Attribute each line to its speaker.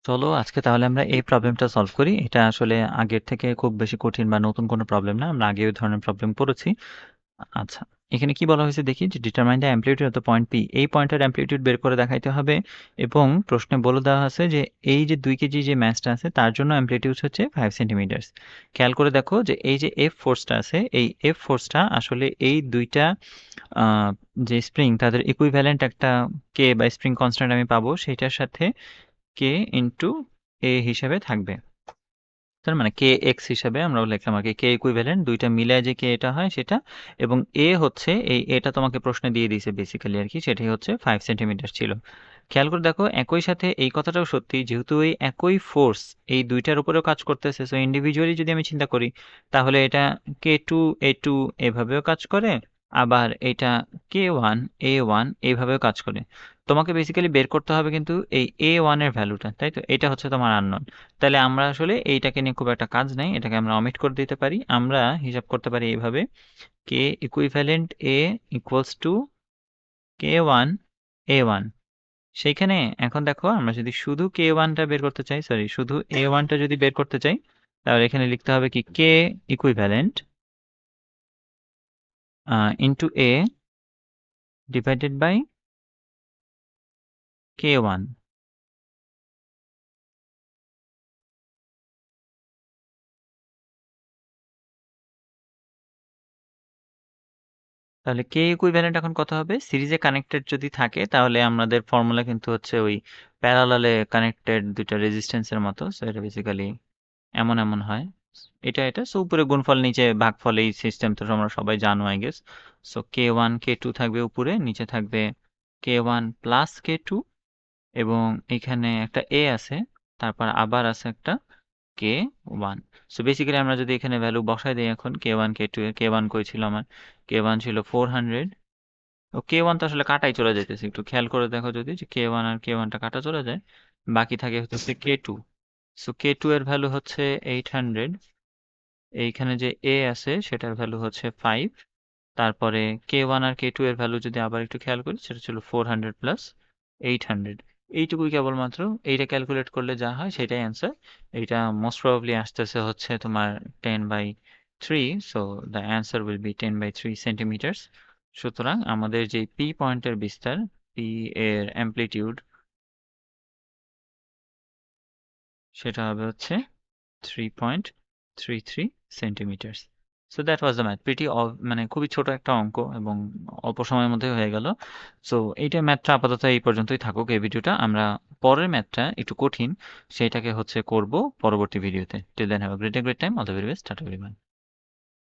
Speaker 1: চলো আজকে তাহলে আমরা এই প্রবলেমটা সলভ করি। এটা আসলে আগের থেকে খুব বেশি কঠিন বা নতুন কোনো প্রবলেম না, আমরা আগে ওই ধরনের প্রবলেম পড়েছি। আচ্ছা, এখানে কি বলা হয়েছে দেখি, যে determine the amplitude of the point P, এই পয়েন্টের অ্যামপ্লিটিউড বের করে দেখাইতে হবে। এবং প্রশ্নে বলে দেওয়া আছে যে এই যে 2 কেজি যে ম্যাসটা আছে তার জন্য অ্যামপ্লিটিউড হচ্ছে 5 সেন্টিমিটার। খেয়াল করে দেখো যে এই যে এফ ফোর্সটা আছে, এই এফ ফোর্সটা আসলে এই দুইটা আহ, যে স্প্রিং তাদের ইকুইভ্যালেন্ট একটা কে বা স্প্রিং কনস্ট্যান্ট আমি পাবো, সেটার সাথে কে ইন্টু এ হিসাবে থাকবে। তার মানে কে এক্স হিসাবে আমরা লিখলাম আর কি, কে ইকুইভ্যালেন্ট দুইটা মিলায় যে কে এটা হয় সেটা। এবং এ হচ্ছে এই এটা তোমাকে প্রশ্নে দিয়ে দিয়েছে বেসিক্যালি আর কি, সেটাই হচ্ছে 5 সেন্টিমিটার ছিল। খেয়াল করে দেখো একই সাথে এই কথাটাও সত্যি, যেহেতু এই একই ফোর্স এই দুইটার উপরেও কাজ করতেছে, সো ইন্ডিভিজুয়ালি যদি আমি চিন্তা করি তাহলে এটা কে টু এভাবেও কাজ করে, আবার এটা কে ওয়ান এইভাবেও কাজ করে। তোমাকে বেসিক্যালি বের করতে হবে কিন্তু এই এ এর ভ্যালুটা, তাই তো? এটা হচ্ছে তোমার আননোন। তাহলে আমরা আসলে এইটাকে নিয়ে খুব একটা কাজ নাই, এটাকে আমরা অমিট করে দিতে পারি। আমরা হিসাব করতে পারি এইভাবে, K equivalent A equals to K one A one. সেইখানে এখন দেখো আমরা যদি শুধু কে ওয়ানটা বের করতে চাই, সরি শুধু এ ওয়ানটা যদি বের করতে চাই, তাহলে এখানে লিখতে হবে কি, K equivalent into A divided by K one. তাহলে কে ইকুইভ্যালেন্ট এখন কত হবে? সিরিজে কানেক্টেড যদি থাকে তাহলে আমাদের ফর্মুলা কিন্তু হচ্ছে ওই প্যারালালে কানেক্টেড দুইটা রেজিস্ট্যান্সের মতো, সো এটা বেসিক্যালি এমন এমন হয়। এটা সো উপরে গুণফল নিচে ভাগফল, এই সিস্টেম তো আমরা সবাই জানো I guess. So K two থাকবে উপরে, নিচে থাকবে K one plus K two, এবং এখানে একটা এ আছে, তারপর আবার আছে একটা কে ওয়ান। সো বেসিক্যালি আমরা যদি এখানে ভ্যালু বসাই দিই এখন কে ওয়ান কে টু এর, কে ওয়ান কই ছিল আমার, কে ওয়ান ছিল 400। ও কে ওয়ান তো আসলে কাটাই চলে যাইতেছে, একটু খেয়াল করে দেখো যদি, যে কে ওয়ান আর কে ওয়ানটা কাটা চলে যায়, বাকি থাকে হচ্ছে কে টু। সো কে টু এর ভ্যালু হচ্ছে 800, এইখানে যে এ আছে সেটার ভ্যালু হচ্ছে 5, তারপরে কে ওয়ান আর কে টু এর ভ্যালু যদি আবার একটু খেয়াল করি সেটা ছিল 400 প্লাস 800। এইটুকুই কেবলমাত্র, এইটা ক্যালকুলেট করলে যা হয় সেটাই অ্যান্সার। এইটা মোস্ট প্রবাবলি আসতেছে হচ্ছে তোমার 10/3, so the answer will be 10/3 centimetre. সুতরাং আমাদের যে পি পয়েন্টের বিস্তার, পি এর অ্যামপ্লিটিউড, সেটা হবে হচ্ছে 3.33 centimetre. So that was the math, pretty মানে খুবই ছোট একটা অঙ্ক এবং অল্প সময়ের মধ্যে হয়ে গেল। সো এইটা ম্যাথটা আপাতত এই পর্যন্তই থাকুক এই ভিডিওটা। আমরা পরের ম্যাথটা একটু কঠিন, সেইটাকে হচ্ছে করব পরবর্তী ভিডিওতে। Till then have a great time, all the very best, tata everyone.